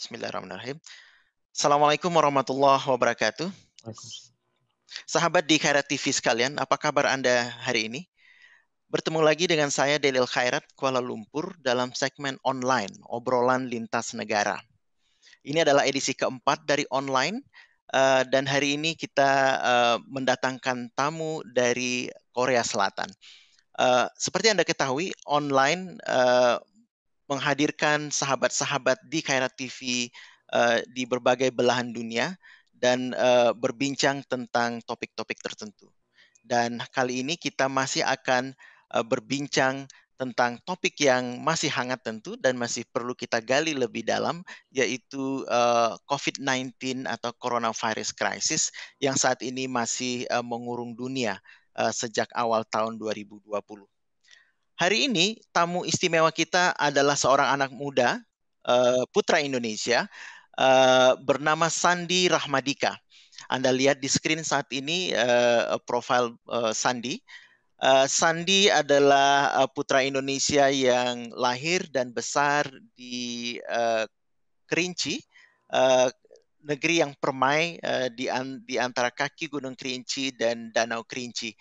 Bismillahirrahmanirrahim. Assalamualaikum warahmatullahi wabarakatuh. Waalaikumsalam. Sahabat di Khairat TV sekalian, apa kabar Anda hari ini? Bertemu lagi dengan saya Delil Khairat Kuala Lumpur dalam segmen online obrolan lintas negara. Ini adalah edisi keempat dari online dan hari ini kita mendatangkan tamu dari Korea Selatan. Seperti Anda ketahui, online menghadirkan sahabat-sahabat di Khairat TV di berbagai belahan dunia dan berbincang tentang topik-topik tertentu. Dan kali ini kita masih akan berbincang tentang topik yang masih hangat tentu dan masih perlu kita gali lebih dalam, yaitu COVID-19 atau Coronavirus Crisis yang saat ini masih mengurung dunia sejak awal tahun 2020. Hari ini tamu istimewa kita adalah seorang anak muda, putra Indonesia, bernama Sandi Rahmadika. Anda lihat di screen saat ini profil Sandi. Sandi adalah putra Indonesia yang lahir dan besar di Kerinci, negeri yang permai di antara kaki Gunung Kerinci dan Danau Kerinci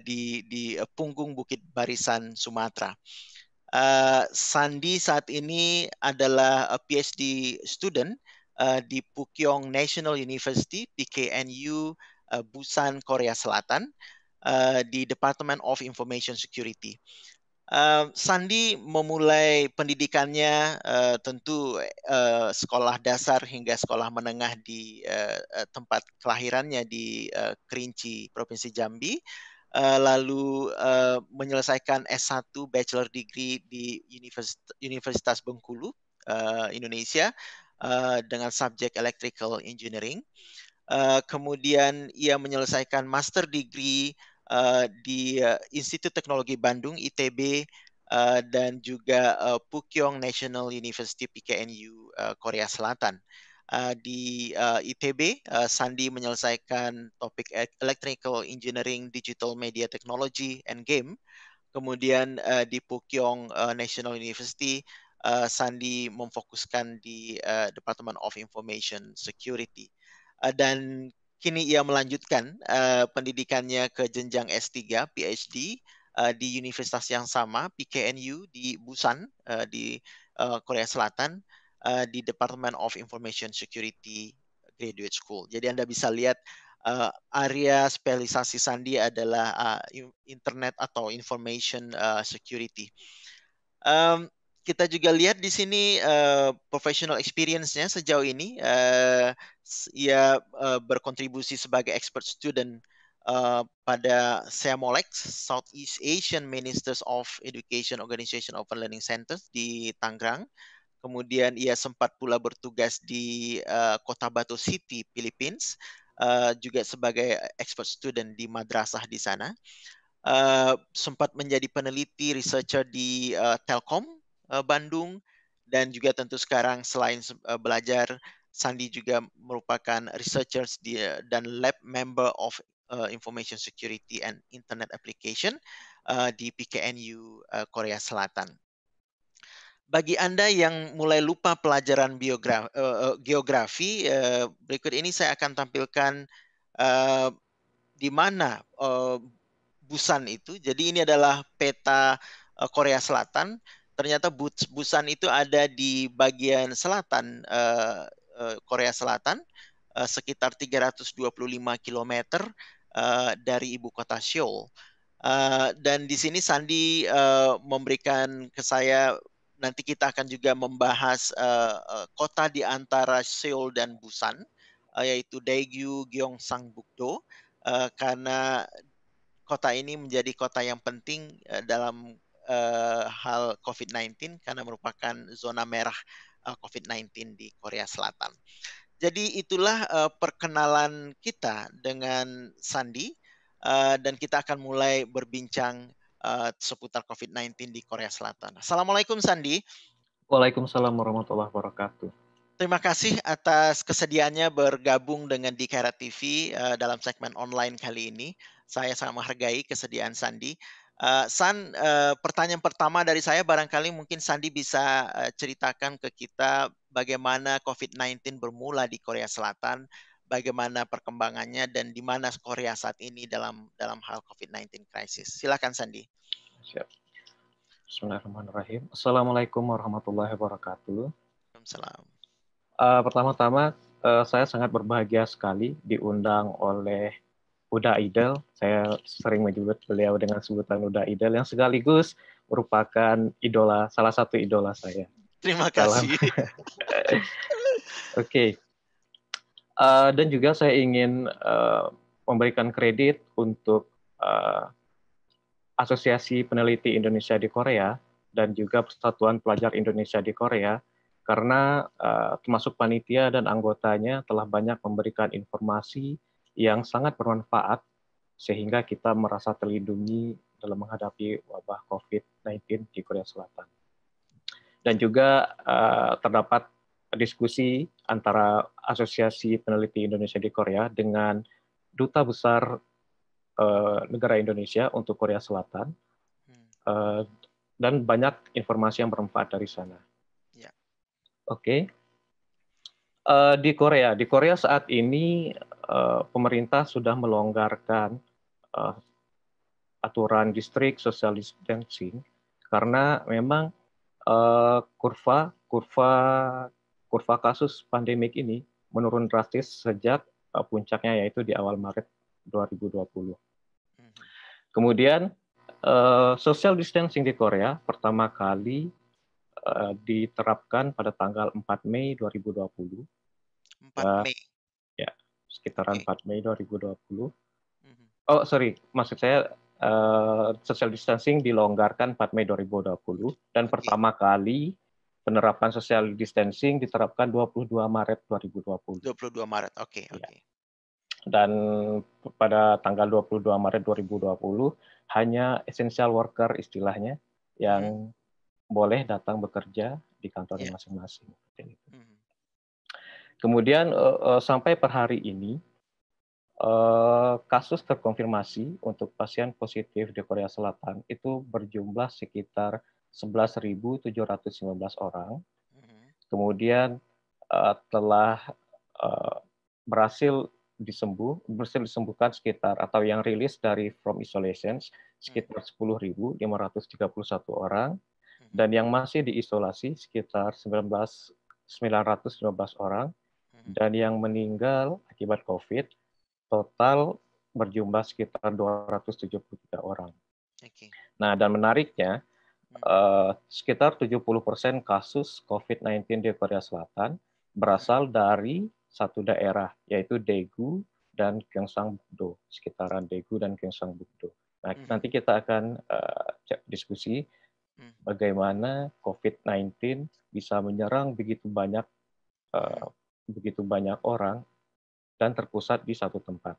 di punggung Bukit Barisan Sumatera. Sandi saat ini adalah PhD student di Pukyong National University (PKNU) Busan, Korea Selatan di Department of Information Security. Sandi memulai pendidikannya tentu sekolah dasar hingga sekolah menengah di tempat kelahirannya di Kerinci, Provinsi Jambi. Lalu menyelesaikan S1 Bachelor Degree di Universitas Bengkulu, Indonesia, dengan subjek Electrical Engineering. Kemudian ia menyelesaikan Master Degree di Institut Teknologi Bandung (ITB) dan juga Pukyong National University (PKNU) Korea Selatan. Di ITB, Sandi menyelesaikan topik Electrical Engineering, Digital Media Technology, and Game. Kemudian di Pukyong National University, Sandi memfokuskan di Department of Information Security. Dan kini ia melanjutkan pendidikannya ke jenjang S3, PhD, di universitas yang sama, PKNU di Busan, di Korea Selatan, di Department of Information Security Graduate School. Jadi Anda bisa lihat area spesialisasi Sandi adalah internet atau information security. Kita juga lihat di sini professional experience-nya sejauh ini. Ia berkontribusi sebagai expert student pada SEAMOLEX, Southeast Asian Ministers of Education Organization Open Learning Centers di Tangerang. Kemudian ia sempat pula bertugas di Kota Batu City, Philippines, juga sebagai expert student di madrasah di sana. Sempat menjadi peneliti researcher di Telkom Bandung, dan juga tentu sekarang selain belajar, Sandi juga merupakan researchers dan lab member of Information Security and Internet Application di PKNU Korea Selatan. Bagi Anda yang mulai lupa pelajaran geografi, berikut ini saya akan tampilkan di mana Busan itu. Jadi ini adalah peta Korea Selatan. Ternyata Busan itu ada di bagian selatan Korea Selatan, sekitar 325 km dari ibu kota Seoul. Dan di sini Sandi memberikan ke saya, nanti kita akan juga membahas kota di antara Seoul dan Busan, yaitu Daegu, Gyeongsangbuk-do, karena kota ini menjadi kota yang penting dalam hal COVID-19 karena merupakan zona merah COVID-19 di Korea Selatan. Jadi itulah perkenalan kita dengan Sandi, dan kita akan mulai berbincang seputar COVID-19 di Korea Selatan. Assalamualaikum Sandi. Waalaikumsalam warahmatullahi wabarakatuh. Terima kasih atas kesediaannya bergabung dengan di Khairat TV dalam segmen online kali ini. Saya sangat menghargai kesediaan Sandi. San, pertanyaan pertama dari saya barangkali mungkin Sandi bisa ceritakan ke kita bagaimana COVID-19 bermula di Korea Selatan, bagaimana perkembangannya dan di mana Korea saat ini dalam hal COVID-19 crisis. Silakan Sandi. Siap. Bismillahirrahmanirrahim. Assalamualaikum warahmatullahi wabarakatuh. Salam. Pertama-tama, saya sangat berbahagia sekali diundang oleh Uda Idel. Saya sering menyebut beliau dengan sebutan Uda Idel yang sekaligus merupakan salah satu idola saya. Terima Salam. kasih. Oke. Dan juga saya ingin memberikan kredit untuk Asosiasi Peneliti Indonesia di Korea dan juga Persatuan Pelajar Indonesia di Korea karena termasuk panitia dan anggotanya telah banyak memberikan informasi yang sangat bermanfaat sehingga kita merasa terlindungi dalam menghadapi wabah COVID-19 di Korea Selatan. Dan juga terdapat diskusi antara Asosiasi Peneliti Indonesia di Korea dengan Duta Besar negara Indonesia untuk Korea Selatan, dan banyak informasi yang bermanfaat dari sana. Ya. Oke. Di Korea saat ini pemerintah sudah melonggarkan aturan distrik social distancing karena memang kurva kasus pandemik ini menurun drastis sejak puncaknya yaitu di awal Maret 2020. Kemudian social distancing di Korea pertama kali diterapkan pada tanggal 4 Mei 2020. 4 Mei. Ya, sekitaran 4 Mei 2020. Oh, sorry, maksud saya social distancing dilonggarkan 4 Mei 2020 dan pertama kali penerapan social distancing diterapkan 22 Maret 2020. 22 Maret, oke. Dan pada tanggal 22 Maret 2020 hanya essential worker istilahnya yang boleh datang bekerja di kantornya masing-masing. Kemudian sampai per hari ini kasus terkonfirmasi untuk pasien positif di Korea Selatan itu berjumlah sekitar 11.719 orang. Kemudian telah berhasil disembuhkan sekitar atau yang rilis dari from isolation sekitar 10.531 orang dan yang masih diisolasi sekitar 915 orang dan yang meninggal akibat COVID total berjumlah sekitar 273 orang. Nah, dan menariknya sekitar 70% kasus COVID-19 di Korea Selatan berasal dari satu daerah, yaitu Daegu dan Gyeongsangbuk-do, sekitaran Daegu dan Gyeongsangbuk-do. Nah, nanti kita akan diskusi bagaimana COVID-19 bisa menyerang begitu banyak orang dan terpusat di satu tempat.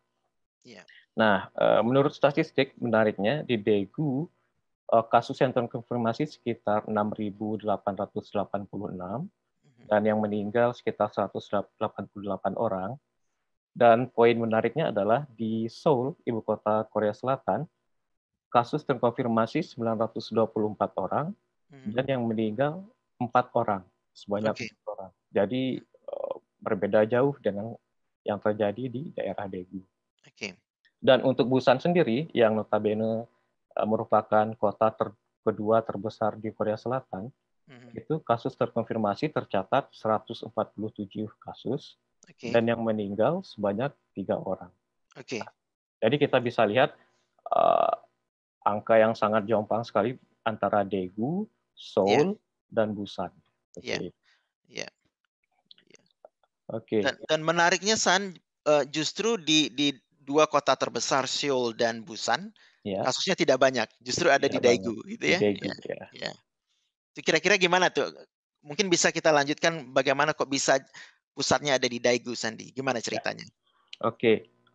Nah, menurut statistik menariknya di Daegu kasus yang terkonfirmasi sekitar 6.886 dan yang meninggal sekitar 188 orang. Dan poin menariknya adalah di Seoul, ibu kota Korea Selatan, kasus terkonfirmasi 924 orang dan yang meninggal 4 orang, sebanyak 4 orang. Jadi berbeda jauh dengan yang terjadi di daerah Daegu. Dan untuk Busan sendiri, yang notabene merupakan kota kedua terbesar di Korea Selatan, itu kasus terkonfirmasi tercatat 147 kasus dan yang meninggal sebanyak 3 orang. Jadi kita bisa lihat angka yang sangat jomplang sekali antara Daegu, Seoul, dan Busan. Dan menariknya San, justru di dua kota terbesar Seoul dan Busan, kasusnya tidak banyak, justru ada di Daegu, gitu ya? Kira-kira gimana tuh? Mungkin bisa kita lanjutkan bagaimana kok bisa pusatnya ada di Daegu, Sandi? Gimana ceritanya?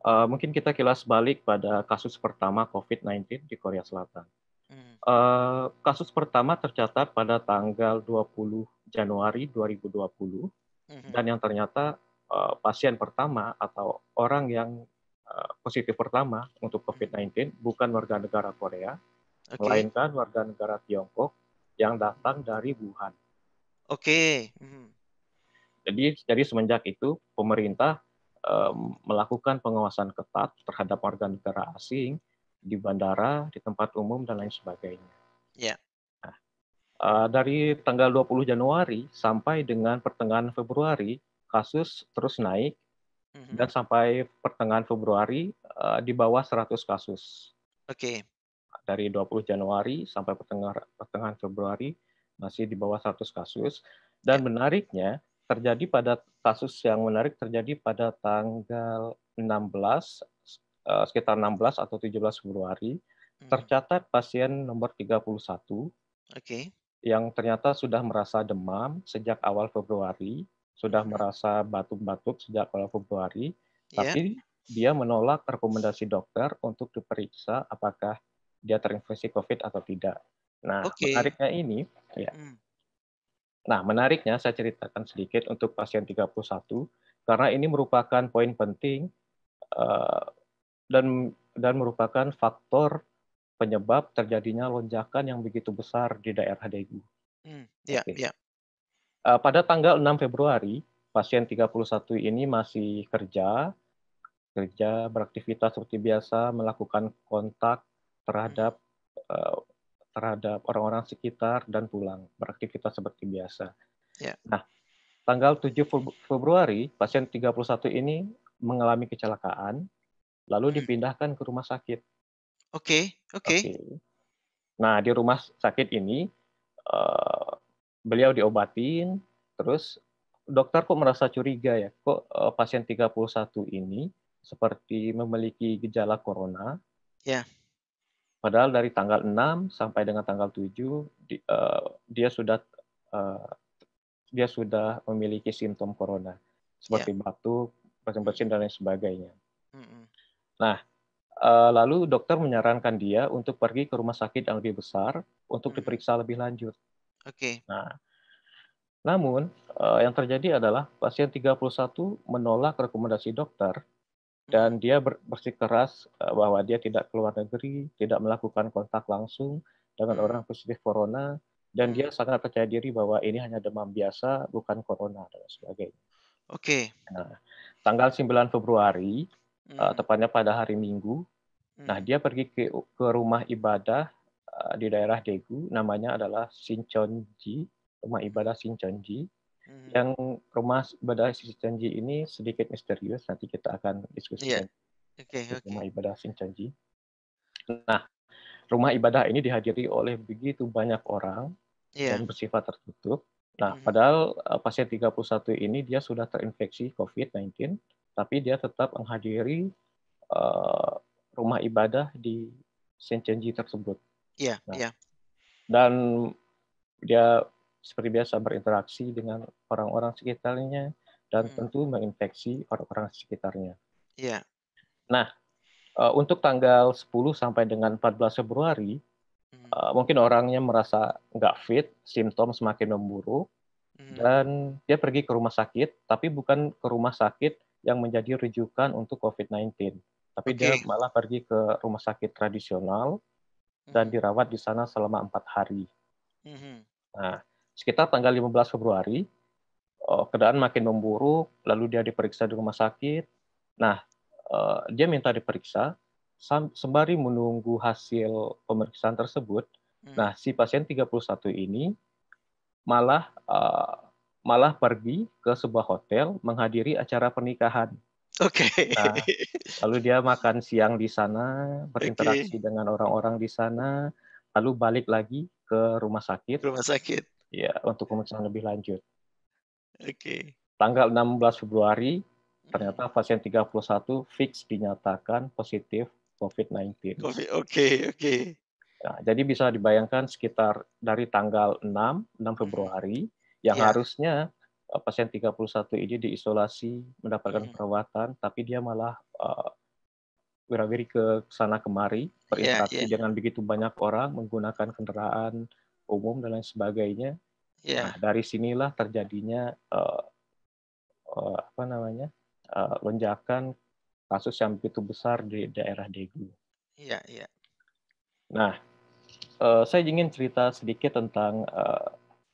Mungkin kita kilas balik pada kasus pertama COVID-19 di Korea Selatan. Kasus pertama tercatat pada tanggal 20 Januari 2020 dan yang ternyata pasien pertama atau orang yang positif pertama untuk COVID-19 bukan warga negara Korea, Oke. melainkan warga negara Tiongkok yang datang dari Wuhan. Oke. Jadi semenjak itu pemerintah melakukan pengawasan ketat terhadap warga negara asing di bandara, di tempat umum dan lain sebagainya. Ya. Dari tanggal 20 Januari sampai dengan pertengahan Februari, kasus terus naik dan sampai pertengahan Februari di bawah 100 kasus. Oke. Dari 20 Januari sampai pertengahan Februari masih di bawah 100 kasus. Ya. Dan menariknya, kasus yang menarik terjadi pada tanggal 16, sekitar 16 atau 17 Februari, tercatat pasien nomor 31 Oke. yang ternyata sudah merasa demam sejak awal Februari, sudah merasa batuk-batuk sejak awal Februari, Ya. tapi dia menolak rekomendasi dokter untuk diperiksa apakah dia terinfeksi COVID atau tidak. Nah, Oke. ya. Hmm. Menariknya saya ceritakan sedikit untuk pasien 31 karena ini merupakan poin penting eh, dan merupakan faktor penyebab terjadinya lonjakan yang begitu besar di daerah Daegu. Ya. Oke. Ya. Pada tanggal 6 Februari, pasien 31 ini masih kerja beraktivitas seperti biasa, melakukan kontak terhadap eh, terhadap orang-orang sekitar dan pulang, beraktivitas seperti biasa. Ya. Nah, tanggal 7 Februari, pasien 31 ini mengalami kecelakaan, lalu dipindahkan ke rumah sakit. Oke. Oke. Oke. Nah, di rumah sakit ini eh, beliau diobatin, terus dokter kok merasa curiga ya, kok pasien 31 ini seperti memiliki gejala corona, Ya. padahal dari tanggal 6 sampai dengan tanggal 7 dia sudah eh, dia sudah memiliki simptom corona Ya. seperti batuk, bersin-bersin dan lain sebagainya. Mm-mm. Nah, lalu dokter menyarankan dia untuk pergi ke rumah sakit yang lebih besar untuk diperiksa lebih lanjut. Oke. Nah, namun yang terjadi adalah pasien 31 menolak rekomendasi dokter dan dia bersikeras bahwa dia tidak keluar negeri, tidak melakukan kontak langsung dengan orang positif corona, dan dia sangat percaya diri bahwa ini hanya demam biasa, bukan corona, dan sebagainya. Oke. Nah, tanggal 9 Februari, Mm. tepatnya pada hari Minggu, nah Mm. dia pergi ke rumah ibadah di daerah Daegu, namanya adalah Shincheonji, rumah ibadah Shincheonji. Mm. Yang rumah ibadah Shincheonji ini sedikit misterius, nanti kita akan Iya. diskusikan Oke. di Oke. rumah ibadah Shincheonji. Nah, rumah ibadah ini dihadiri oleh begitu banyak orang Iya. dan bersifat tertutup. Nah, padahal pasien 31 ini dia sudah terinfeksi COVID-19, tapi dia tetap menghadiri uh, rumah ibadah di Shincheonji tersebut. Iya. Nah, Iya. dan dia seperti biasa berinteraksi dengan orang-orang sekitarnya dan tentu menginfeksi orang-orang sekitarnya. Iya. Nah, untuk tanggal 10 sampai dengan 14 Februari, mungkin orangnya merasa nggak fit, simptom semakin memburuk, dan dia pergi ke rumah sakit, tapi bukan ke rumah sakit yang menjadi rujukan untuk COVID-19. Tapi dia Oke. malah pergi ke rumah sakit tradisional dan dirawat di sana selama 4 hari. Nah, sekitar tanggal 15 Februari, keadaan makin memburuk, lalu dia diperiksa di rumah sakit. Nah, dia minta diperiksa, sembari menunggu hasil pemeriksaan tersebut. Nah, si pasien 31 ini malah malah pergi ke sebuah hotel menghadiri acara pernikahan. Oke. Nah, lalu dia makan siang di sana, Oke. berinteraksi dengan orang-orang di sana, lalu balik lagi ke rumah sakit Rumah sakit. ya untuk pemeriksaan lebih lanjut. Oke. Tanggal 16 Februari, Mm. ternyata pasien 31 fix dinyatakan positif COVID-19. Oke. Oke. Nah, jadi bisa dibayangkan sekitar dari tanggal 6 Februari, yang Ya. harusnya pasien 31 ini diisolasi, mendapatkan perawatan, tapi dia malah wirawiri ke sana kemari, Ya. berinteraksi Ya. dengan begitu banyak orang, menggunakan kendaraan umum dan lain sebagainya. Nah, Ya. dari sinilah terjadinya lonjakan kasus yang begitu besar di daerah Daegu. Iya. Iya. Nah, Saya ingin cerita sedikit tentang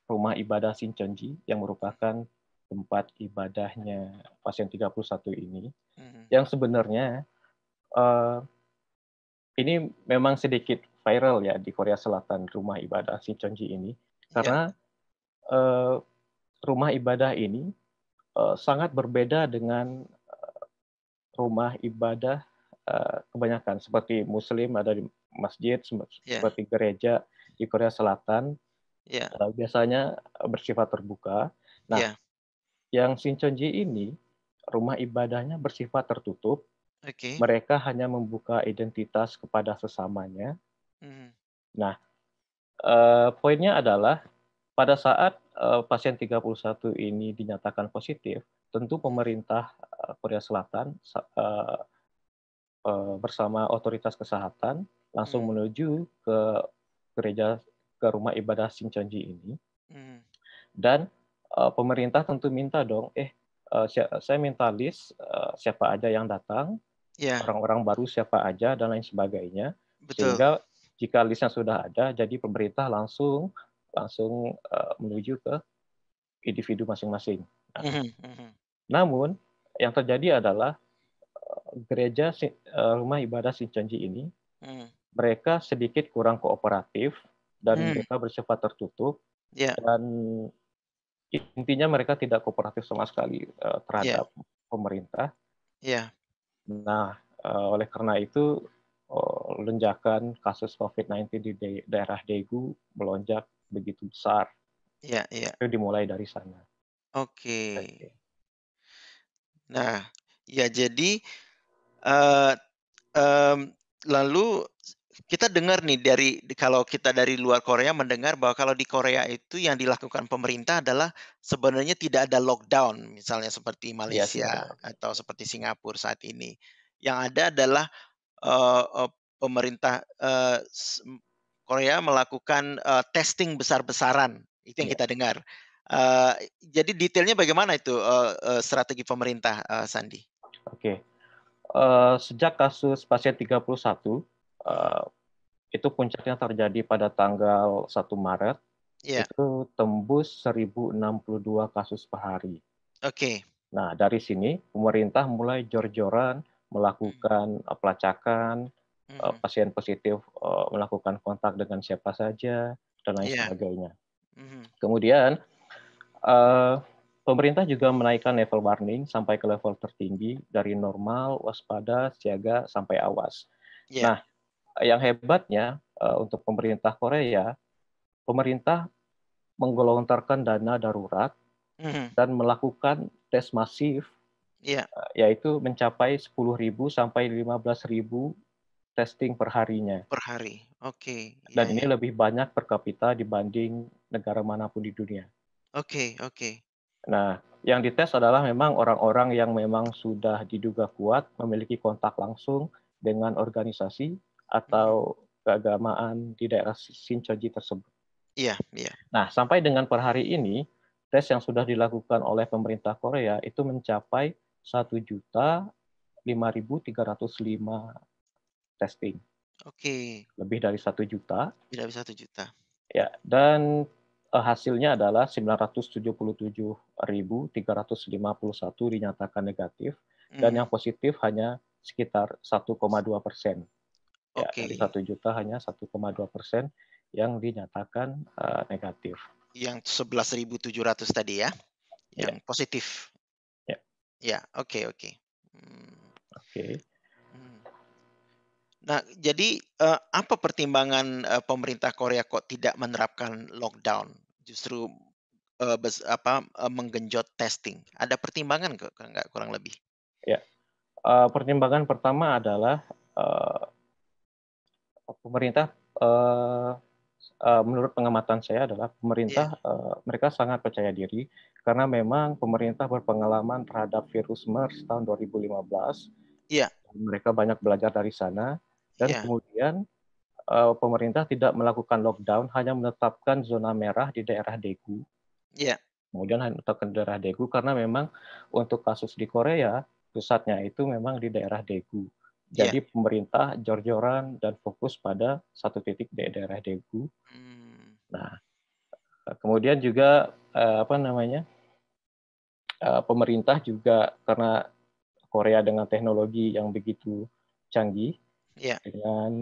rumah ibadah Shincheonji yang merupakan tempat ibadahnya pasien 31 ini, Mhm. yang sebenarnya eh, ini memang sedikit viral ya di Korea Selatan, rumah ibadah Shincheonji ini, Ya, karena eh, rumah ibadah ini sangat berbeda dengan rumah ibadah kebanyakan seperti Muslim ada di masjid, ya, seperti gereja di Korea Selatan ya, biasanya bersifat terbuka. Nah, ya. yang Shincheonji ini rumah ibadahnya bersifat tertutup. Oke. Mereka hanya membuka identitas kepada sesamanya. Mhm. Nah, poinnya adalah pada saat pasien 31 ini dinyatakan positif, tentu Mhm. pemerintah Korea Selatan bersama otoritas kesehatan langsung Mhm. menuju ke gereja ke rumah ibadah Shincheonji ini Mhm. dan pemerintah tentu minta dong, saya minta list siapa aja yang datang, Ya, orang-orang baru siapa aja dan lain sebagainya, betul. sehingga jika listnya sudah ada, jadi pemerintah langsung langsung menuju ke individu masing-masing. Nah, Mhm. Mhm. namun yang terjadi adalah rumah ibadah Shincheonji ini Mhm. mereka sedikit kurang kooperatif dan Mmm, mereka bersifat tertutup ya, dan intinya mereka tidak kooperatif sama sekali ya, terhadap pemerintah. ya, Nah, oleh karena itu lonjakan kasus COVID-19 di daerah Daegu melonjak begitu besar. ya, ya. Itu dimulai dari sana. Oke. Oke. Nah, ya jadi, eee, mmm, lalu kita dengar nih kalau kita dari luar Korea mendengar bahwa kalau di Korea itu yang dilakukan pemerintah adalah sebenarnya tidak ada lockdown, misalnya seperti Iya, tidak ada Malaysia lockdown. atau seperti Singapura saat ini. Yang ada adalah, eee eee, pemerintah, Korea melakukan, testing besar-besaran, itu yang Iya, kita dengar. Jadi detailnya bagaimana itu, strategi pemerintah, Sandi? oke. Sejak kasus pasien 31, Mhm, eee, itu puncaknya terjadi pada tanggal 1 Maret, iya, itu tembus 1.062 kasus per hari. oke, Nah, dari sini pemerintah mulai jor-joran mhm, melakukan pelacakan, mhm, pasien positif melakukan kontak dengan siapa saja, dan lain iya, sebagainya. mhm, Kemudian, eee, pemerintah juga menaikkan level warning sampai ke level tertinggi dari normal, waspada, siaga, sampai awas. iya, Nah, yang hebatnya untuk pemerintah Korea, pemerintah menggelontorkan dana darurat mhm, dan melakukan tes masif, iya, yaitu mencapai 10.000 sampai 15.000 testing per harinya. per hari, oke, iya, Dan ini iya, lebih banyak per kapita dibanding negara manapun di dunia. oke, oke, Nah, yang dites adalah memang orang-orang yang memang sudah diduga kuat memiliki kontak langsung dengan organisasi atau mhm, keagamaan di daerah Shincheonji tersebut. iya, iya, Nah, sampai dengan per hari ini, tes yang sudah dilakukan oleh pemerintah Korea itu mencapai 1.005.305 testing, oke, lebih dari 1 juta. tidak bisa 1 juta, Ya, dan hasilnya adalah 977.351 dinyatakan negatif dan mhm, yang positif hanya sekitar 1,2%. Ya, oke, dari 1 juta hanya 1,2% yang dinyatakan negatif. yang 11.700 tadi ya, Ya, yang positif? ya, Ya, oke, oke, mmm, oke. mhm. Nah, jadi, apa pertimbangan, pemerintah Korea kok tidak menerapkan lockdown? Justru, menggenjot testing. Ada pertimbangan nggak kurang lebih? Ya, pertimbangan pertama adalah eee, pemerintah, eee menurut pengamatan saya adalah Iya, pemerintah, mereka sangat percaya diri karena memang pemerintah berpengalaman terhadap virus MERS tahun 2015, iya, mereka banyak belajar dari sana dan iya, kemudian, pemerintah tidak melakukan lockdown, hanya menetapkan zona merah di daerah Daegu, iya, kemudian hanya menetapkan daerah Daegu karena memang untuk kasus di Korea, pusatnya itu memang di daerah Daegu Ya. Jadi pemerintah jor-joran dan fokus pada satu titik di daerah Daegu. Hmm. Nah, kemudian juga apa namanya, pemerintah juga karena Korea dengan teknologi yang begitu canggih, Ya. dengan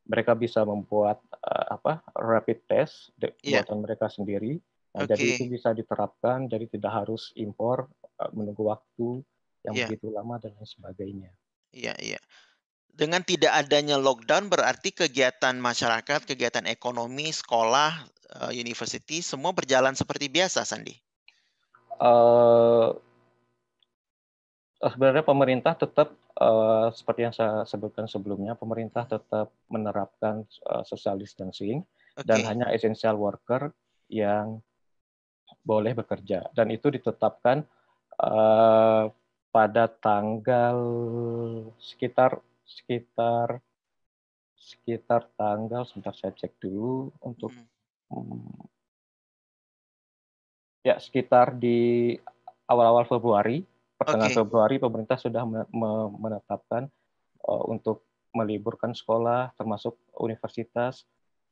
mereka bisa membuat apa rapid test Ya. buatan mereka sendiri. Nah, jadi itu Oke. bisa diterapkan, jadi tidak harus impor, menunggu waktu yang Ya. begitu lama dan lain sebagainya. Iya, iya. Dengan tidak adanya lockdown berarti kegiatan masyarakat, kegiatan ekonomi, sekolah, university semua berjalan seperti biasa, Sandi? Eh, Sebenarnya pemerintah tetap seperti yang saya sebutkan sebelumnya, pemerintah Mhm. tetap menerapkan social distancing dan Oke. hanya essential worker yang boleh bekerja dan itu ditetapkan eh, pada tanggal sekitar sekitar sekitar tanggal sebentar saya cek dulu untuk Mhm. hmm, ya sekitar di awal-awal Februari, pertengahan Oke. Februari pemerintah sudah menetapkan untuk meliburkan sekolah termasuk universitas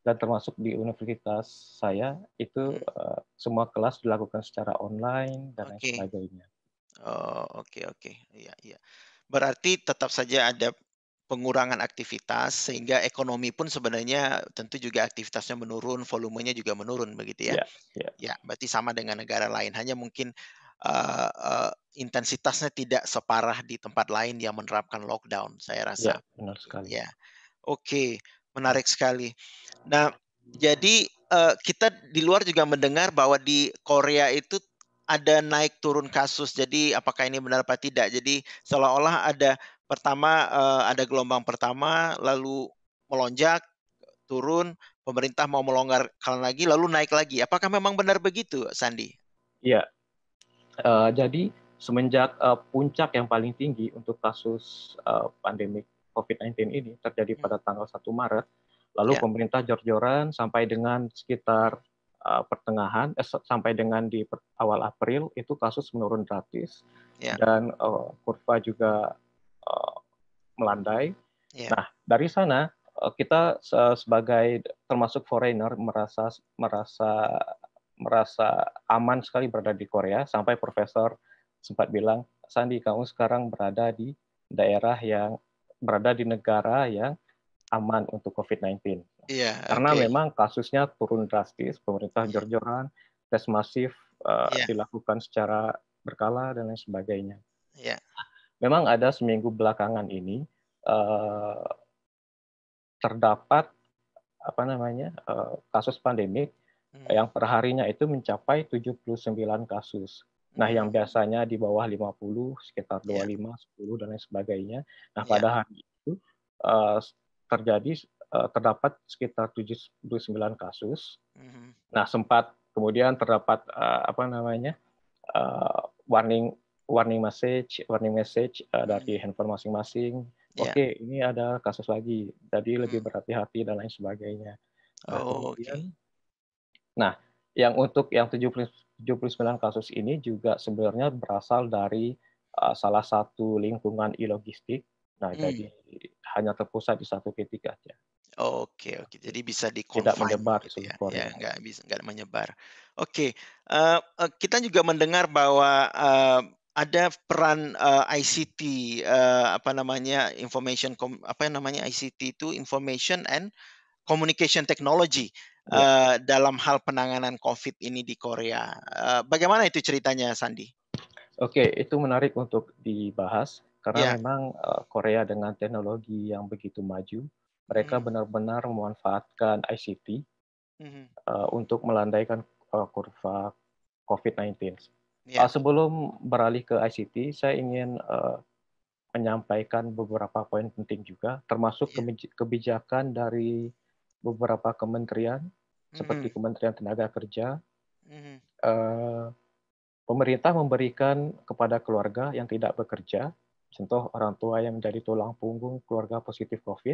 dan termasuk di universitas saya itu Mhm. semua kelas dilakukan secara online dan lain Oke. sebagainya. Oh, oke, oke. Iya, iya. Berarti tetap saja ada pengurangan aktivitas sehingga ekonomi pun sebenarnya tentu juga aktivitasnya menurun, volumenya juga menurun begitu ya? Ya, ya, Ya, berarti sama dengan negara lain, hanya mungkin, eee eee, intensitasnya tidak separah di tempat lain yang menerapkan lockdown, saya ya, rasa. benar sekali. Ya, oke, Hmm. menarik sekali. Nah, jadi, kita di luar juga mendengar bahwa di Korea itu ada naik turun kasus. Jadi apakah ini benar apa tidak? Jadi seolah-olah ada pertama, ada gelombang pertama, lalu melonjak, turun, pemerintah mau melonggarkan lagi, lalu naik lagi. Apakah memang benar begitu, Sandi? Iya, jadi semenjak puncak yang paling tinggi untuk kasus pandemi COVID-19 ini terjadi Mmm, pada tanggal 1 Maret, lalu ya, pemerintah jor-joran sampai dengan sekitar pertengahan, sampai dengan di awal April itu kasus menurun drastis ya, dan kurva juga eh, melandai. ya, Nah, dari sana kita sebagai termasuk foreigner merasa merasa merasa aman sekali berada di Korea sampai profesor sempat bilang, "Sandi, kamu sekarang berada di negara yang aman untuk COVID-19." iya, Karena oke, memang kasusnya turun drastis, pemerintah iya, jor-joran, tes masif iya, dilakukan secara berkala dan lain sebagainya. iya, Memang ada seminggu belakangan ini eh, terdapat apa namanya kasus pandemik mhm, yang perharinya itu mencapai 79 kasus. Nah, yang mmm, biasanya di bawah 50, sekitar iya, 25, 10 dan lain sebagainya. Nah, iya, pada hari itu eh, terjadi terdapat sekitar 79 kasus. mhm, Nah, sempat kemudian terdapat apa namanya warning warning message dari mhm, handphone masing-masing. iya, Oke, ini ada kasus lagi, jadi lebih mhm, berhati-hati dan lain sebagainya. Nah, oh, oke, kemudian, nah, yang untuk yang 79 kasus ini juga sebenarnya berasal dari salah satu lingkungan e-logistik. Nah, mmm. jadi hanya terpusat di satu titik aja, Oke, oke. Jadi bisa tidak di-confine menyebar di gitu ya? seluruh Ya, Korea. nggak menyebar. Oke, kita juga mendengar bahwa, ada peran, ICT, apa namanya, apa namanya, ICT itu Information and Communication Technology, Ya. dalam hal penanganan Covid ini di Korea. Bagaimana itu ceritanya, Sandi? Oke, itu menarik untuk dibahas karena Ya, memang Korea dengan teknologi yang begitu maju, mereka mhm, benar-benar memanfaatkan ICT mhm, untuk melandaikan kurva COVID-19. ya, Sebelum beralih ke ICT, saya ingin menyampaikan beberapa poin penting juga, termasuk iya, kebijakan dari beberapa kementerian, seperti mhm, Kementerian Tenaga Kerja. mhm, eh, Pemerintah memberikan kepada keluarga yang tidak bekerja, contoh orang tua yang menjadi tulang punggung keluarga positif COVID,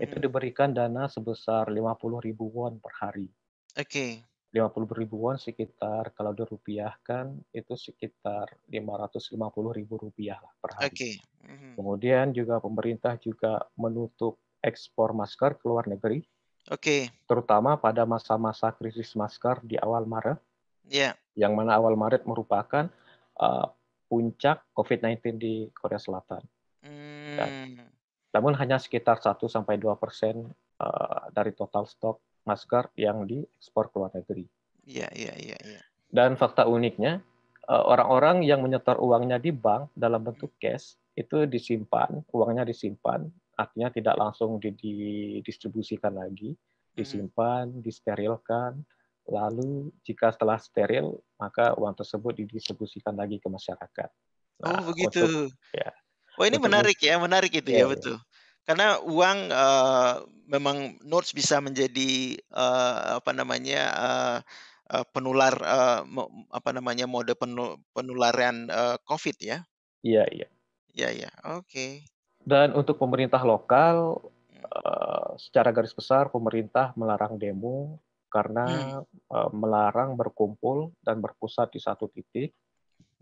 itu mhm, diberikan dana sebesar 50.000 won per hari. oke, 50.000 won sekitar kalau dirupiahkan itu sekitar 550.000 rupiah lah per hari. Oke. Mhm. Kemudian juga pemerintah juga menutup ekspor masker ke luar negeri, Oke. terutama pada masa-masa krisis masker di awal Maret, Ya. yang mana awal Maret merupakan uh, puncak COVID-19 di Korea Selatan. Dan, Mmm. namun hanya sekitar 1-2% dari total stok masker yang diekspor ke luar negeri. Iya iya iya iya. Dan fakta uniknya, orang-orang yang menyetor uangnya di bank dalam Mmm. bentuk cash, itu disimpan, uangnya disimpan, artinya tidak langsung didistribusikan lagi, Mhm. disimpan, disterilkan, lalu jika setelah steril, maka uang tersebut didistribusikan lagi ke masyarakat. Oh, Nah, begitu. untuk ya, Oh, ini untuk menarik itu ya, ya, ya, betul. Karena uang, memang notes bisa menjadi, apa namanya, penular, apa namanya, mode penularan, Covid ya? iya, iya. Iya iya, oke. Dan untuk pemerintah lokal, Mmm. secara garis besar pemerintah melarang demo Mmm, karena, melarang berkumpul dan berpusat di satu titik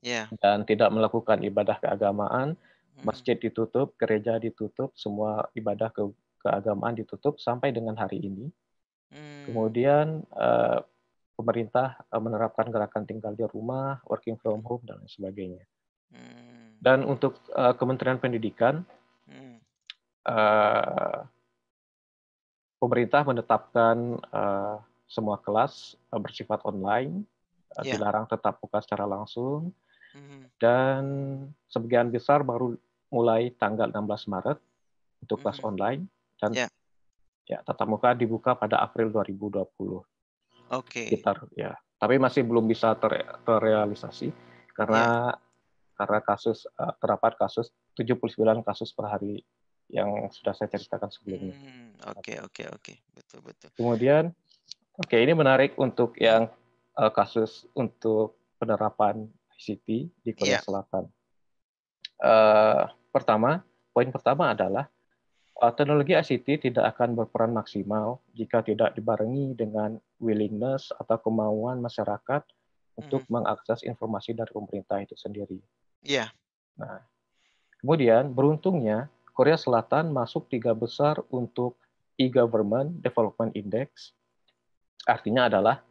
iya. dan tidak melakukan ibadah keagamaan, Mhm. masjid ditutup, gereja ditutup, semua ibadah keagamaan ditutup sampai dengan hari ini. Mmm. Kemudian, pemerintah, menerapkan gerakan tinggal di rumah, working from Mhm. home, dan lain sebagainya. Mmm. Dan untuk, Kementerian Pendidikan, Mhm. eee pemerintah menetapkan semua kelas bersifat online, Iya. dilarang tetap muka secara langsung, Mhm. dan sebagian besar baru mulai tanggal 16 Maret untuk kelas Mhm. online, dan Iya. ya tatap muka dibuka pada April 2020 Oke. sekitar ya. Tapi masih belum bisa terrealisasi Iya. karena terdapat kasus 79 kasus per hari yang sudah saya ceritakan sebelumnya. Oke oke oke. Betul betul. Kemudian oke, ini menarik untuk Mhm. yang, kasus untuk penerapan ICT di Korea Iya. Selatan. Pertama, poin pertama adalah, teknologi ICT tidak akan berperan maksimal jika tidak dibarengi dengan willingness atau kemauan masyarakat untuk Mhm. mengakses informasi dari pemerintah itu sendiri. Iya. Nah, kemudian beruntungnya Korea Selatan masuk 3 besar untuk e-Government Development Index. Artinya adalah,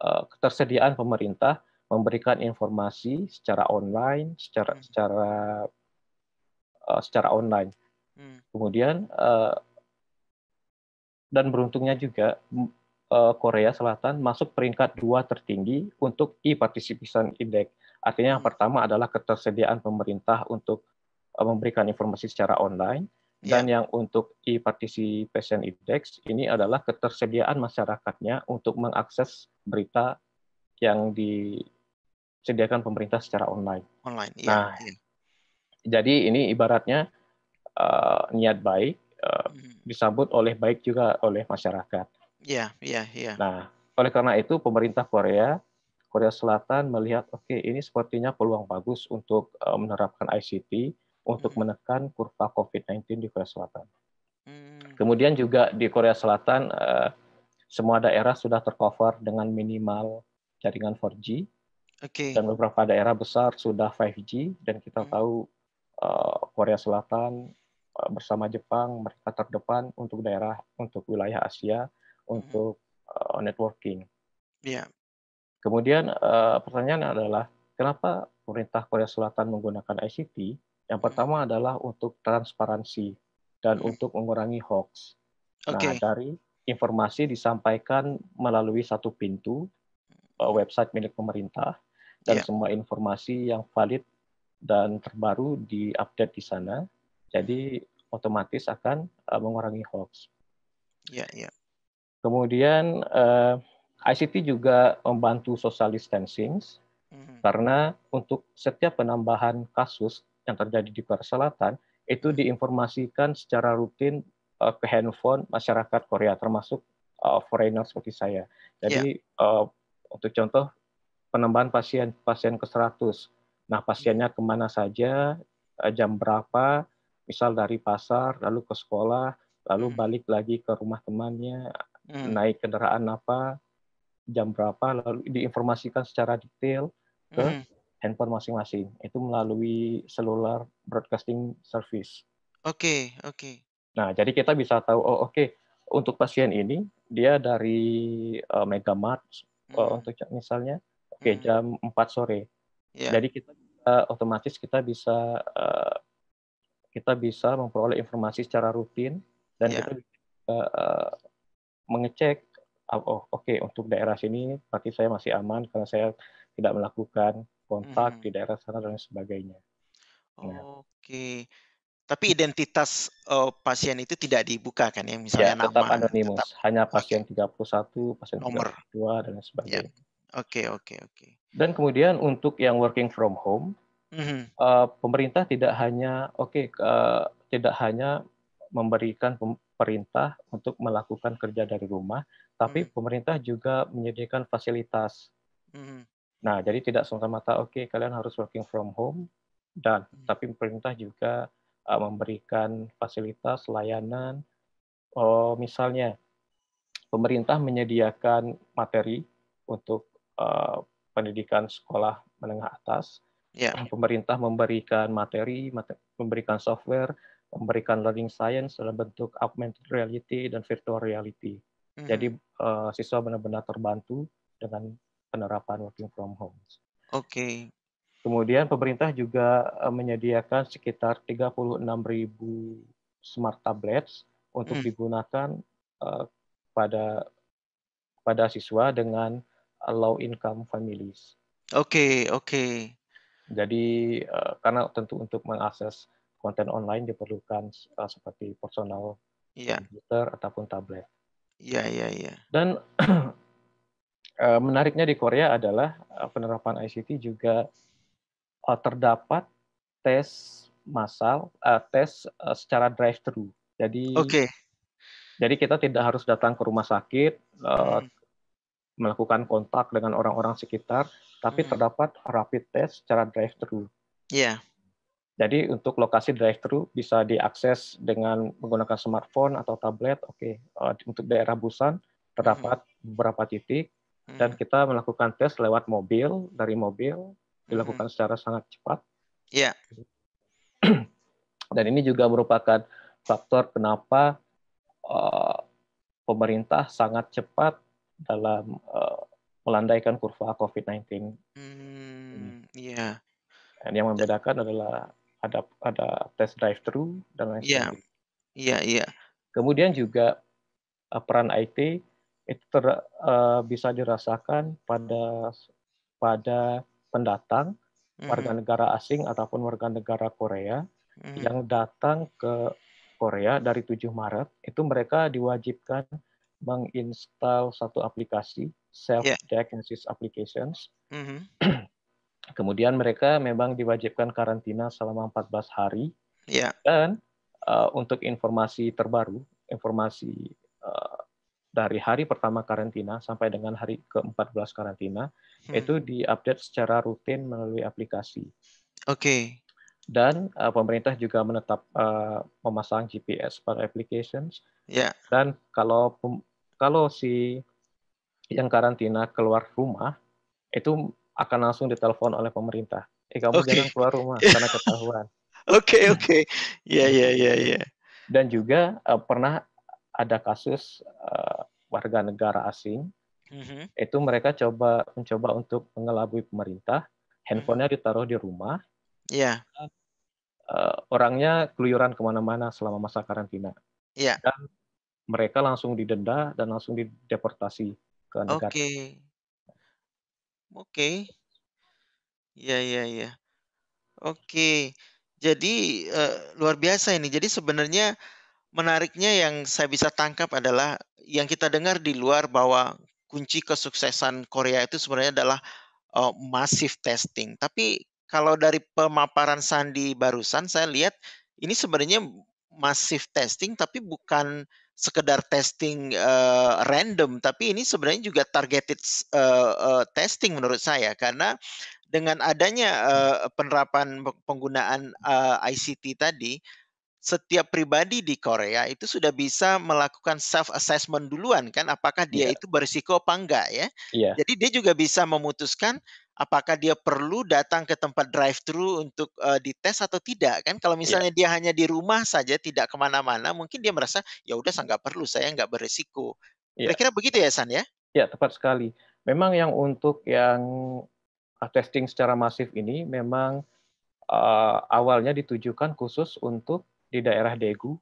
ketersediaan pemerintah memberikan informasi secara online, Mhm. secara online. Mmm. Kemudian, dan beruntungnya juga, Korea Selatan masuk peringkat 2 tertinggi untuk e-Participation Index. Artinya yang Mhm. pertama adalah ketersediaan pemerintah untuk, memberikan informasi secara online, Iya. dan yang untuk e-Participation Index ini Mhm. adalah ketersediaan masyarakatnya untuk mengakses berita yang disediakan pemerintah secara online. Online, iya Nah, iya. jadi ini ibaratnya, niat baik, Mhm. disambut baik juga oleh masyarakat. Iya iya iya. Nah, oleh karena itu pemerintah Korea Selatan melihat, oke ini sepertinya peluang bagus untuk, menerapkan ICT untuk Mhm. menekan kurva COVID-19 di Korea Selatan. Mmm. Kemudian juga di Korea Selatan, semua daerah sudah tercover dengan minimal jaringan 4G, Oke. dan beberapa daerah besar sudah 5G, dan kita Mhm. tahu, Korea Selatan, bersama Jepang mereka terdepan untuk wilayah Asia Mhm. untuk, networking. Iya. Kemudian, pertanyaan adalah kenapa pemerintah Korea Selatan menggunakan ICT? Yang Mhm. pertama adalah untuk transparansi dan Mhm. untuk mengurangi hoax. Nah, Oke. dari informasi disampaikan melalui satu pintu, Mhm. website milik pemerintah, dan Iya. semua informasi yang valid dan terbaru di-update di sana. Mhm. Jadi otomatis akan, mengurangi hoax. Iya iya. Kemudian, ICT juga membantu social distancing, Mhm. karena untuk setiap penambahan kasus yang terjadi di Korea Selatan, itu Mhm. diinformasikan secara rutin, ke handphone masyarakat Korea, termasuk, foreigner seperti saya. Iya. Jadi, untuk contoh penambahan pasien pasien ke-100. Nah, Mhm. pasiennya kemana saja, jam berapa, misal dari pasar, lalu ke sekolah, lalu Mhm. balik lagi ke rumah temannya. Mhm. naik kendaraan apa, jam berapa, lalu diinformasikan secara detail ke Mhm. handphone masing-masing. Itu melalui cellular broadcasting service. Oke oke. Nah, jadi kita bisa tahu, oh oke, untuk pasien ini dia dari Megamart, Mhm. untuk misalnya, oke Mhm. jam 4 sore. Iya Jadi kita otomatis kita bisa memperoleh informasi secara rutin dan iya. kita bisa, mengecek, oh oke untuk daerah sini berarti saya masih aman karena saya tidak melakukan kontak Mhm. di daerah sana dan sebagainya. Nah, Oke. Tapi identitas, pasien itu tidak dibuka kan ya? ya Misalnya tetap nama tetap anonimus, hanya oke, pasien 31, pasien nomor. 32 dan lain Ya. sebagainya. Oke oke oke. Dan kemudian untuk yang working from home, Mhm. pemerintah tidak hanya memberikan perintah untuk melakukan kerja dari rumah, tapi Mhm. pemerintah juga menyediakan fasilitas. Mhm. Nah, jadi tidak semata-mata, oke kalian harus working from home Mhm. tapi pemerintah juga, memberikan fasilitas layanan, misalnya pemerintah menyediakan materi untuk, pendidikan sekolah menengah atas. Ya. Pemerintah memberikan memberikan software, memberikan learning science dalam bentuk augmented reality dan virtual reality. Mhm. Jadi, siswa benar-benar terbantu dengan penerapan working from home. Oke. Kemudian pemerintah juga, menyediakan sekitar 36.000 smart tablets untuk Mmm. digunakan, eee, pada pada siswa dengan, low income families. Oke oke. Jadi, karena tentu untuk mengakses konten online diperlukan seperti personal Iya. komputer ataupun tablet. Iya iya iya. Dan, menariknya di Korea adalah, penerapan ICT juga, terdapat tes massal, tes, secara drive thru. Jadi Oke. jadi kita tidak harus datang ke rumah sakit, Mhm. melakukan kontak dengan orang-orang sekitar, tapi Mhm. terdapat rapid test secara drive thru. Iya. Jadi untuk lokasi drive-thru bisa diakses dengan menggunakan smartphone atau tablet, oke. Untuk daerah Busan Mhm. terdapat beberapa titik dan Mhm. kita melakukan tes lewat mobil, dari mobil, Mhm. dilakukan secara sangat cepat. Iya. Dan ini juga merupakan faktor kenapa, eee, pemerintah sangat cepat dalam, melandaikan kurva COVID-19 ini. Iya. Dan yang membedakan adalah ada tes drive-thru dan lain Iya. sebagainya. Iya iya. Kemudian juga peran IT itu bisa dirasakan pada pendatang, warga Mhm. negara asing ataupun warga negara Korea Mhm. yang datang ke Korea dari 7 Maret, itu mereka diwajibkan menginstal satu aplikasi, Iya. self-diagnosis applications. Mhm. Kemudian mereka memang diwajibkan karantina selama 14 hari Iya. dan, untuk informasi terbaru, informasi, eee dari hari pertama karantina sampai dengan hari ke-14 karantina, Mhm. itu diupdate secara rutin melalui aplikasi. Oke. Dan, pemerintah juga memasang GPS pada applications Iya. dan kalau si yang karantina keluar rumah, itu akan langsung ditelepon oleh pemerintah, "Eh, kamu Oke. jangan keluar rumah karena ketahuan." Oke oke. Iya iya iya iya. Dan juga, pernah ada kasus, warga negara asing. Mhm. Itu mereka mencoba untuk mengelabui pemerintah, Mhm. handphonenya ditaruh di rumah, Iya. orangnya keluyuran ke mana-mana selama masa karantina, Iya. dan mereka langsung didenda dan langsung dideportasi ke negara. Oke. Oke. Iya iya iya. Oke. Jadi, luar biasa ini. Jadi sebenarnya menariknya yang saya bisa tangkap adalah yang kita dengar di luar bahwa kunci kesuksesan Korea itu sebenarnya adalah, massive testing. Tapi kalau dari pemaparan Sandi barusan saya lihat ini sebenarnya massive testing tapi bukan sekedar testing, random, tapi ini sebenarnya juga targeted testing menurut saya. Karena dengan adanya, penerapan penggunaan, ICT tadi, setiap pribadi di Korea itu sudah bisa melakukan self assessment duluan kan, apakah dia Iya, itu berisiko apa enggak ya. iya, Jadi dia juga bisa memutuskan apakah dia perlu datang ke tempat drive thru untuk, dites atau tidak kan. Kalau iya, misalnya dia hanya di rumah saja tidak kemana mana mungkin dia merasa, "Ya udah nggak perlu, saya nggak beresiko." iya, Kira-kira begitu ya, San, ya? iya, tepat sekali. Memang yang untuk yang, testing secara masif ini memang, awalnya ditujukan khusus untuk di daerah Daegu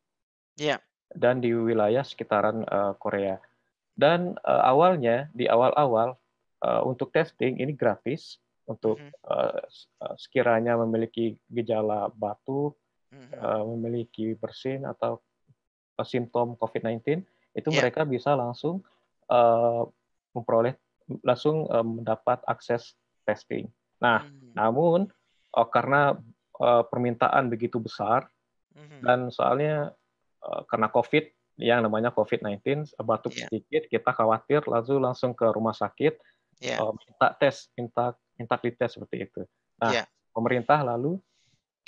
Iya, dan di wilayah sekitaran, Korea. Dan, awalnya, di awal-awal, untuk testing ini gratis untuk, mhm, sekiranya memiliki gejala batuk, mhm, memiliki bersin atau, simptom COVID-19, itu iya, mereka bisa langsung, eee, memperoleh langsung, mendapat akses testing. Nah, mmm, namun, karena, permintaan begitu besar mhm, dan soalnya, karena Covid, yang namanya COVID-19, batuk iya, sedikit kita khawatir langsung ke rumah sakit, iya, minta tes, minta dites seperti itu. Nah, iya, pemerintah lalu,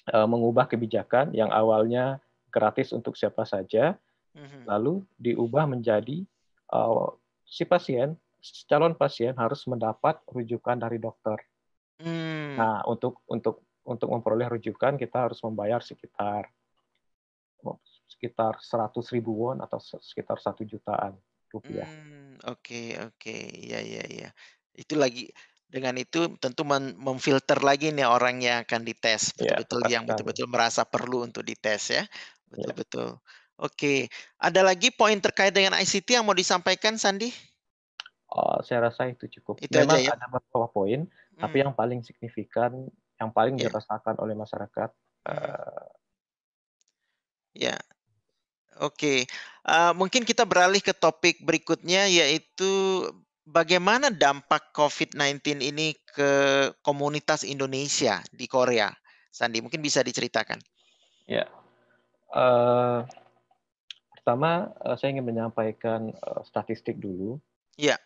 mengubah kebijakan yang awalnya gratis untuk siapa saja, mhm, lalu diubah menjadi, si pasien, calon pasien harus mendapat rujukan dari dokter. mmm. Nah, untuk memperoleh rujukan kita harus membayar sekitar sekitar 100.000 won atau sekitar 1 jutaan rupiah. Oke, oke. Iya, iya, iya. Itu lagi dengan itu tentu memfilter lagi nih orang yang akan dites, Iya, betul-betul tepat yang sekali. betul-betul merasa perlu untuk dites ya. Betul, Iya. betul. Oke, ada lagi poin terkait dengan ICT yang mau disampaikan, Sandi? Saya rasa itu cukup. Itu aja Memang ya? ada beberapa poin, tapi Mmm, yang paling signifikan, yang paling iya, dirasakan oleh masyarakat, mhm, eee, iya. Oke, mungkin kita beralih ke topik berikutnya yaitu bagaimana dampak COVID-19 ini ke komunitas Indonesia di Korea? Sandi, mungkin bisa diceritakan? ya, eee, pertama, saya ingin menyampaikan, statistik dulu. Iya,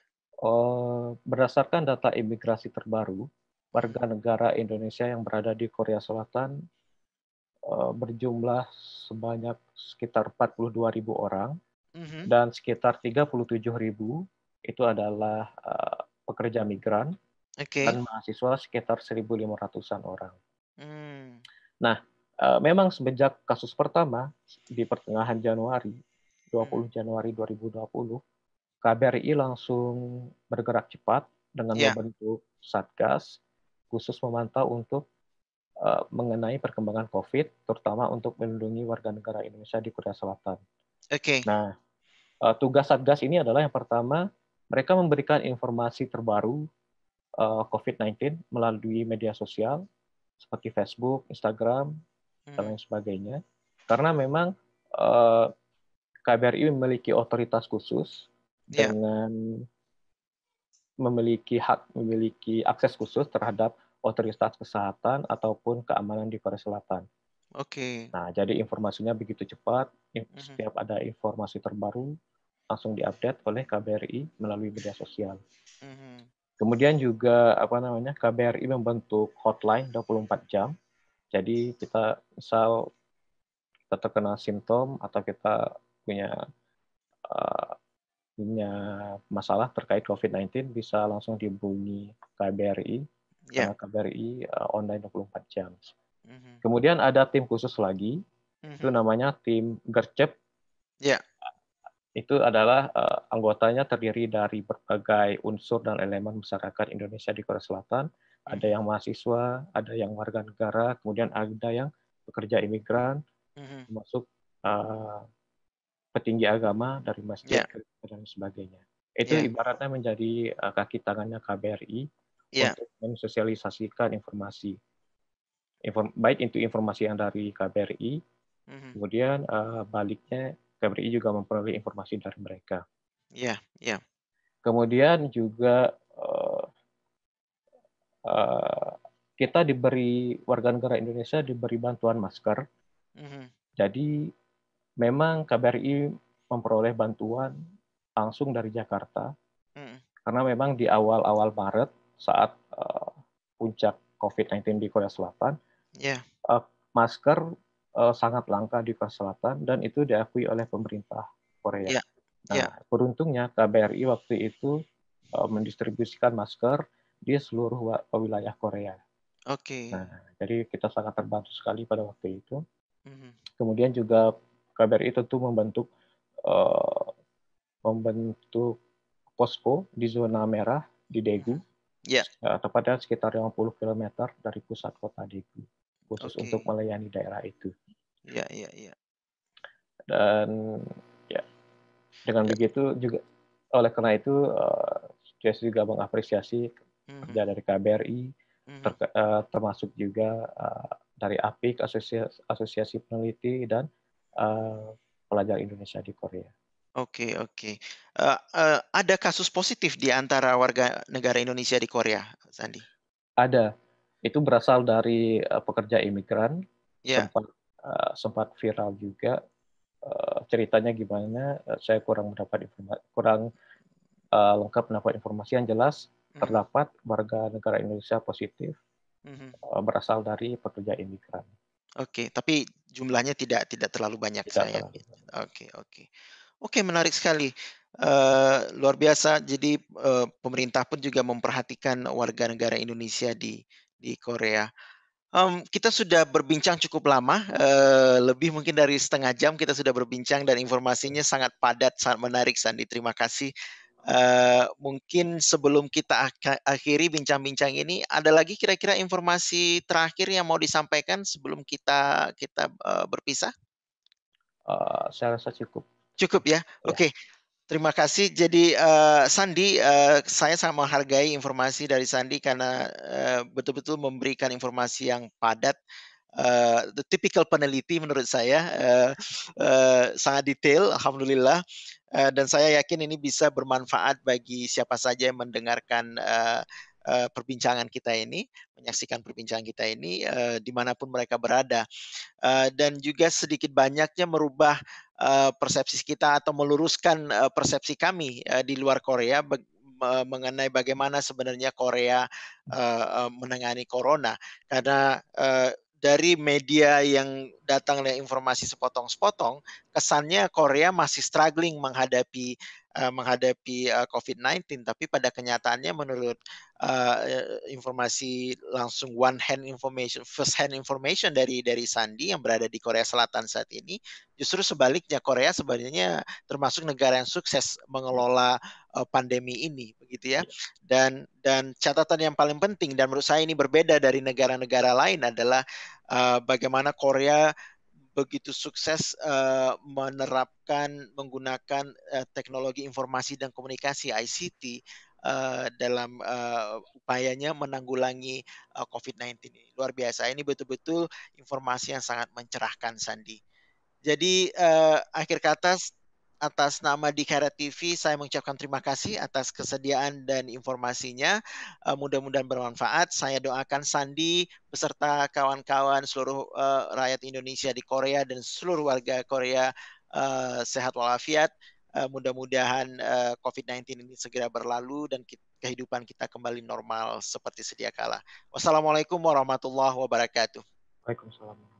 Berdasarkan data imigrasi terbaru, mhm, warga negara Indonesia yang berada di Korea Selatan, berjumlah sebanyak sekitar 42.000 orang mhm, dan sekitar 37.000 itu adalah, pekerja migran oke, dan mahasiswa sekitar 1.500-an orang. mmm, Nah, memang semenjak kasus pertama di pertengahan Januari, mhm, 20 Januari 2020, KBRI langsung bergerak cepat dengan iya, membentuk satgas khusus memantau untuk, mengenai perkembangan COVID, terutama untuk melindungi warga negara Indonesia di Korea Selatan. oke, Nah, tugas satgas ini adalah yang pertama, mereka memberikan informasi terbaru, COVID-19 melalui media sosial seperti Facebook, Instagram, dan mhm, lain sebagainya. Karena memang, eee, KBRI memiliki otoritas khusus iya, dengan memiliki akses khusus terhadap otoritas kesehatan ataupun keamanan di Korea Selatan. oke, Nah, jadi informasinya begitu cepat, mhm, setiap ada informasi terbaru langsung diupdate oleh KBRI melalui media sosial. mhm, Kemudian juga apa namanya, KBRI membentuk hotline 24 jam. Jadi kita misal kita terkena simptom atau kita punya, eee, punya masalah terkait COVID-19 bisa langsung dihubungi KBRI, iya, karena KBRI, online 24 jam. mhm, Kemudian ada tim khusus lagi, itu mhm, namanya tim Gercep. iya, Itu adalah, anggotanya terdiri dari berbagai unsur dan elemen masyarakat Indonesia di Korea Selatan. Ada mhm, yang mahasiswa, ada yang warga negara, kemudian ada yang pekerja imigran, mhm, termasuk, eee, petinggi agama dari masjid, iya, gereja, dan sebagainya. Itu iya, ibaratnya menjadi, kaki tangannya KBRI iya, untuk mensosialisasikan informasi, baik itu informasi yang dari KBRI, mhm, kemudian, baliknya KBRI juga memperoleh informasi dari mereka. iya, iya, Kemudian juga, eee eee, kita warga negara Indonesia diberi bantuan masker. mhm, Jadi memang KBRI memperoleh bantuan langsung dari Jakarta, mhm, karena memang di awal-awal Maret saat, puncak COVID-19 di Korea Selatan, iya, eee, masker sangat langka di Korea Selatan dan itu diakui oleh pemerintah Korea. Ya, ya, Nah, beruntungnya KBRI waktu itu mendistribusikan masker di seluruh wilayah Korea. oke. Nah, jadi kita sangat terbantu sekali pada waktu itu. Mhm, Kemudian juga KBRI tentu eh, membentuk posko di zona merah di Daegu, mhm. Ya, tepatnya sekitar 50 kilometer dari pusat kota Daegu, khusus untuk oke. melayani daerah itu. Ya, ya, ya. Dan ya, dengan Ya, begitu juga oleh karena itu saya juga mengapresiasi mhm, kerja dari KBRI, mhm. termasuk juga dari APIK, Asosiasi Peneliti dan Pelajar Indonesia di Korea. Oke, oke. Ada kasus positif di antara warga negara Indonesia di Korea, Sandi? Ada, itu berasal dari pekerja imigran, Ya, sempat viral juga. Ceritanya gimana? Saya kurang lengkap mendapat informasi yang jelas. mhm, Terdapat warga negara Indonesia positif mhm. berasal dari pekerja imigran. Oke, tapi jumlahnya tidak tidak terlalu banyak, Tidak saya terlalu yakin. banyak. Oke, oke. Oke, menarik sekali. Luar biasa. Jadi, pemerintah pun juga memperhatikan warga negara Indonesia di Korea. Kita sudah berbincang cukup lama, lebih mungkin dari setengah jam kita sudah berbincang dan informasinya sangat padat, sangat menarik, Sandi. Terima kasih. Mungkin sebelum kita akhiri bincang-bincang ini, ada lagi kira-kira informasi terakhir yang mau disampaikan sebelum kita kita, berpisah? Saya rasa cukup. Cukup ya? Ya, Oke. Terima kasih. Jadi, Sandi, saya sangat menghargai informasi dari Sandi karena, betul-betul memberikan informasi yang padat, the typical peneliti menurut saya, sangat detail, alhamdulillah, dan saya yakin ini bisa bermanfaat bagi siapa saja yang mendengarkan, perbincangan kita ini, menyaksikan perbincangan kita ini, di mana mereka berada. Dan juga sedikit banyaknya merubah, persepsi kita atau meluruskan, persepsi kami, di luar Korea mengenai bagaimana sebenarnya Korea, menangani corona. Karena, dari media yang datang dengan informasi sepotong-sepotong, kesannya Korea masih struggling menghadapi, COVID-19, tapi pada kenyataannya menurut, informasi langsung first hand information dari Sandi yang berada di Korea Selatan saat ini, justru sebaliknya Korea sebenarnya termasuk negara yang sukses mengelola, pandemi ini, begitu ya. ya, Dan catatan yang paling penting dan menurut saya ini berbeda dari negara-negara lain adalah, bagaimana Korea begitu sukses, menggunakan, teknologi informasi dan komunikasi ICT, dalam, upayanya menanggulangi, COVID-19 ini. Luar biasa, ini betul-betul informasi yang sangat mencerahkan, Sandi. Jadi, akhir kata atas nama Dikara TV saya mengucapkan terima kasih atas kesediaan dan informasinya, mudah-mudahan bermanfaat. Saya doakan Sandi beserta kawan-kawan seluruh, rakyat Indonesia di Korea dan seluruh warga Korea, sehat walafiat, mudah-mudahan, COVID-19 ini segera berlalu dan kehidupan kita kembali normal seperti sedia kala. Wassalamualaikum warahmatullahi wabarakatuh. Waalaikumsalam.